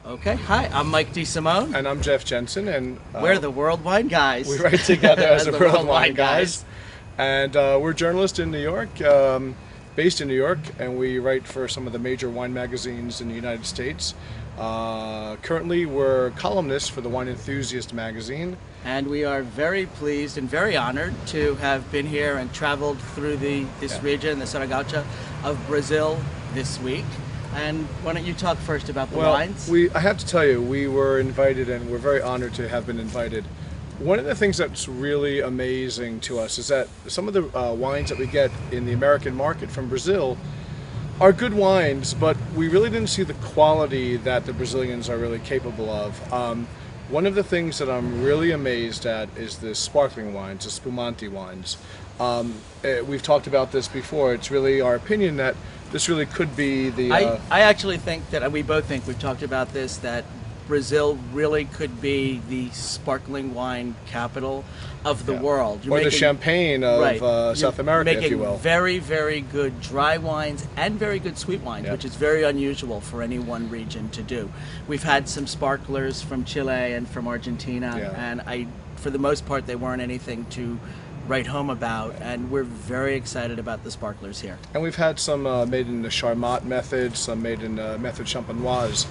Okay, hi, I'm Mike D. Simone. And I'm Jeff Jensen, and We're the World Wine Guys. we write together as the The World World Wine Wine Guys. And we're journalists in New York, based in New York, and we write for some of the major wine magazines in the United States. Currently, we're columnists for the Wine Enthusiast magazine. And we are very pleased and very honored to have been here and traveled through this region, the Serra Gaúcha of Brazil this week. And why don't you talk first about the wines? I have to tell you, we were invited, and we're very honored to have been invited. One of the things that's really amazing to us is that some of the wines that we get in the American market from Brazil are good wines, but we really didn't see the quality that the Brazilians are really capable of. One of the things that I'm really amazed at is the sparkling wines, the spumante wines. We've talked about this before. It's really our opinion that this really could be the... I actually think that, we both think, we've talked about this, that Brazil really could be the sparkling wine capital of the world. Or the champagne of South America, if you will. Making very, very good dry wines and very good sweet wines, which is very unusual for any one region to do. We've had some sparklers from Chile and from Argentina, and for the most part, they weren't anything to write home about, and we're very excited about the sparklers here. And we've had some made in the Charmat method, some made in the method champenoise.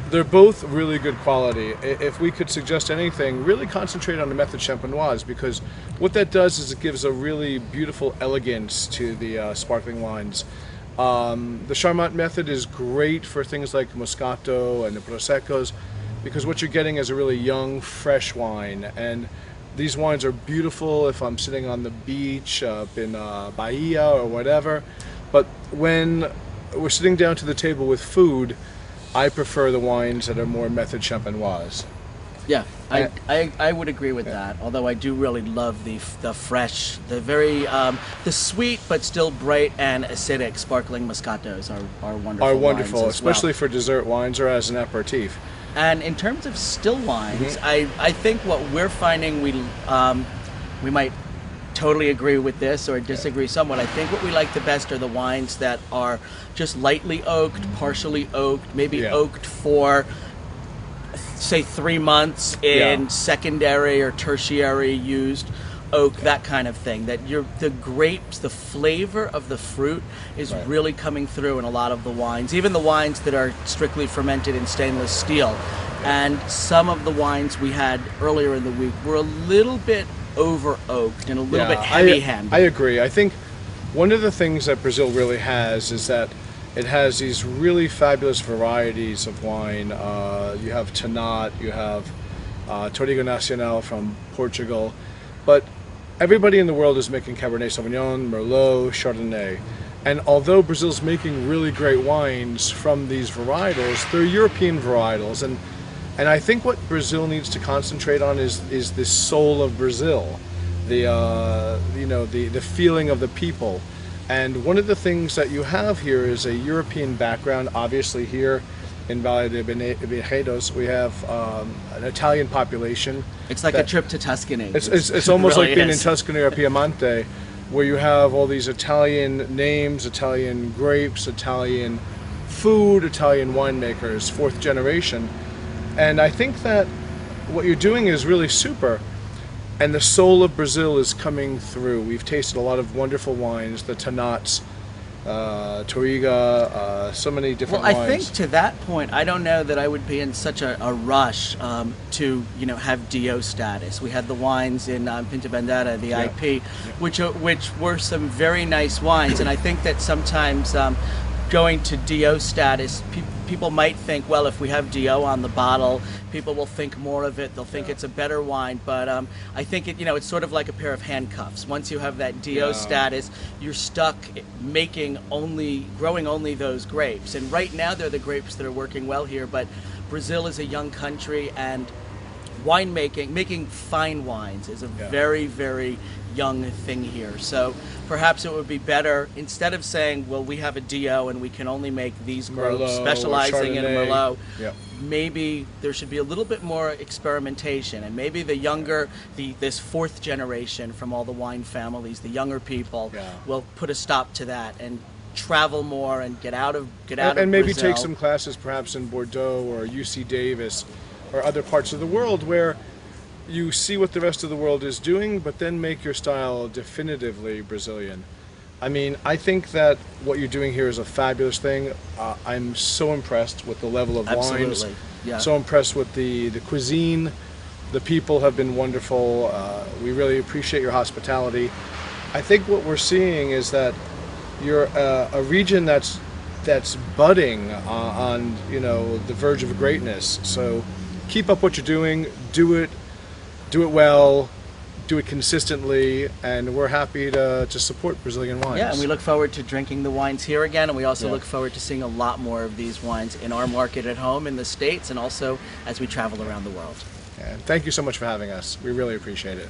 They're both really good quality. If we could suggest anything, really concentrate on the method champenoise, because what that does is it gives a really beautiful elegance to the sparkling wines. The Charmat method is great for things like Moscato and the Proseccos, because what you're getting is a really young, fresh wine. And these wines are beautiful if I'm sitting on the beach up in Bahia or whatever. But when we're sitting down to the table with food, I prefer the wines that are more method champenoise. Yeah, I would agree with that. Although I do really love the fresh, the very the sweet but still bright and acidic sparkling Moscatos are wonderful. Are wonderful, wines as especially well. for dessert wines or as an aperitif. And in terms of still wines, I think what we're finding, we might totally agree with this or disagree somewhat. I think what we like the best are the wines that are just lightly oaked, partially oaked, maybe oaked for, say, 3 months in secondary or tertiary used oak, that kind of thing. That the grapes, the flavor of the fruit is really coming through in a lot of the wines, even the wines that are strictly fermented in stainless steel. And some of the wines we had earlier in the week were a little bit over oaked and a little bit heavy handed. I agree. I think one of the things that Brazil really has is that it has these really fabulous varieties of wine. You have Tannat, you have Touriga Nacional from Portugal, but everybody in the world is making Cabernet Sauvignon, Merlot, Chardonnay. And although Brazil's making really great wines from these varietals, they're European varietals. And I think what Brazil needs to concentrate on is the soul of Brazil, the feeling of the people. And one of the things that you have here is a European background. Obviously here in Valle de Viñedos we have an Italian population. It's like a trip to Tuscany. It's almost really like being in Tuscany or Piemonte, where you have all these Italian names, Italian grapes, Italian food, Italian winemakers, fourth generation. And I think that what you're doing is really super, and the soul of Brazil is coming through. We've tasted a lot of wonderful wines, the Tannats, Touriga, so many different wines. Well, I think to that point, I don't know that I would be in such a rush to have DO status. We had the wines in Pinta Bandeira, the IP, which were some very nice wines, and I think that sometimes going to DO status, people might think, well, if we have DO on the bottle, people will think more of it. They'll think it's a better wine. But I think it's sort of like a pair of handcuffs. Once you have that DO status, you're stuck growing only those grapes. And right now, they're the grapes that are working well here. But Brazil is a young country, and making fine wines is a very, very young thing here. So perhaps it would be better, instead of saying, well, we have a DO and we can only make these grapes, specializing in Merlot, maybe there should be a little bit more experimentation, and maybe the younger, this fourth generation from all the wine families, the younger people, will put a stop to that and travel more and get out of And maybe Brazil. take some classes perhaps in Bordeaux or UC Davis or other parts of the world where you see what the rest of the world is doing, but then make your style definitively Brazilian. I mean, I think that what you're doing here is a fabulous thing. I'm so impressed with the level of wines. Absolutely. Yeah. So impressed with the cuisine. The people have been wonderful. We really appreciate your hospitality. I think what we're seeing is that you're a region that's budding on the verge of greatness. So keep up what you're doing. Do it well. Do it consistently, and we're happy to support Brazilian wines. Yeah, and we look forward to drinking the wines here again, and we also Yeah. look forward to seeing a lot more of these wines in our market at home in the States, and also as we travel around the world. And thank you so much for having us. We really appreciate it.